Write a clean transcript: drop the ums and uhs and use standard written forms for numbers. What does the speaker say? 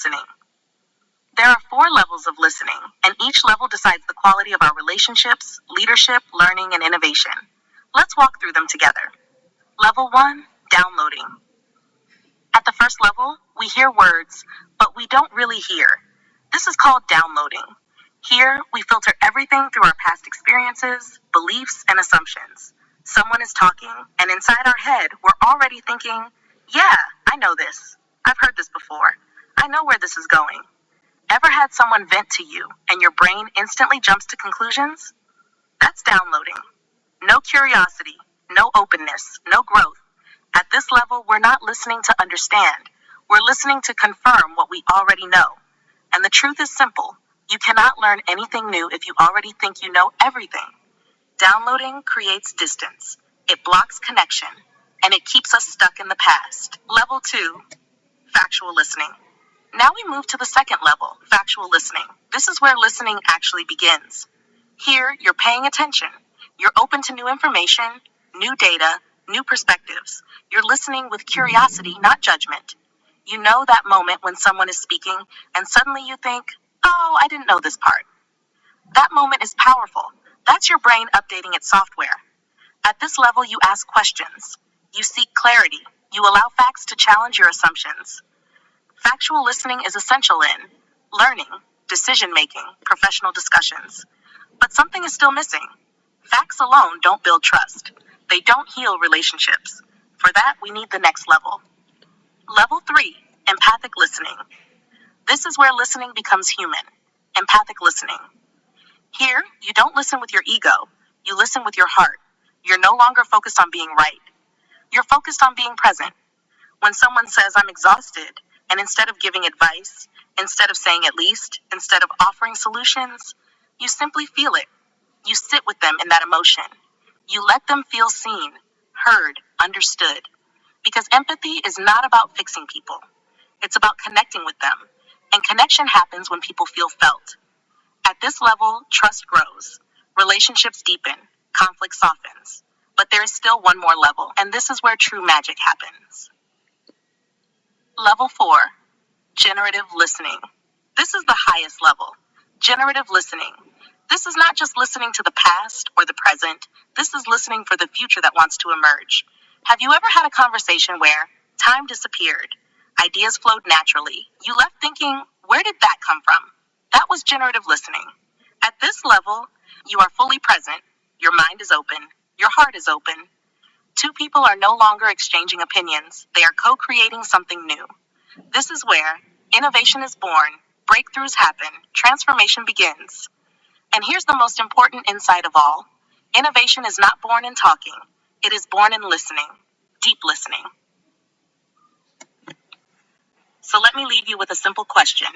listening. There are 4 levels of listening, and each level decides the quality of our relationships, leadership, learning, and innovation. Let's walk through them together. Level 1, downloading. At the first level, we hear words, but we don't really hear. This is called downloading. Here, we filter everything through our past experiences, beliefs, and assumptions. Someone is talking, and inside our head, we're already thinking, yeah, I know this. I've heard this before. I know where this is going. Ever had someone vent to you, and your brain instantly jumps to conclusions? That's downloading. No curiosity, no openness, no growth. At this level, we're not listening to understand. We're listening to confirm what we already know. And the truth is simple. You cannot learn anything new if you already think you know everything. Downloading creates distance. It blocks connection. And it keeps us stuck in the past. Level 2, factual listening. Now we move to the second level, factual listening. This is where listening actually begins. Here, you're paying attention. You're open to new information, new data, new perspectives. You're listening with curiosity, not judgment. You know that moment when someone is speaking and suddenly you think, oh, I didn't know this part. That moment is powerful. That's your brain updating its software. At this level, you ask questions. You seek clarity. You allow facts to challenge your assumptions. Factual listening is essential in learning, decision-making, professional discussions. But something is still missing. Facts alone don't build trust. They don't heal relationships. For that, we need the next level. Level 3, empathic listening. This is where listening becomes human. Empathic listening. Here, you don't listen with your ego. You listen with your heart. You're no longer focused on being right. You're focused on being present. When someone says, I'm exhausted, and instead of giving advice, instead of saying at least, instead of offering solutions, you simply feel it. You sit with them in that emotion. You let them feel seen, heard, understood. Because empathy is not about fixing people. It's about connecting with them. And connection happens when people feel felt. At this level, trust grows. Relationships deepen. Conflict softens. But there is still one more level, and this is where true magic happens. Level 4, generative listening. This is the highest level. Generative listening. This is not just listening to the past or the present. This is listening for the future that wants to emerge. Have you ever had a conversation where time disappeared? Ideas flowed naturally. You left thinking, where did that come from? That was generative listening. At this level, you are fully present. Your mind is open. Your heart is open. Two people are no longer exchanging opinions. They are co-creating something new. This is where innovation is born, breakthroughs happen, transformation begins. And here's the most important insight of all. Innovation is not born in talking. It is born in listening, deep listening. So let me leave you with a simple question.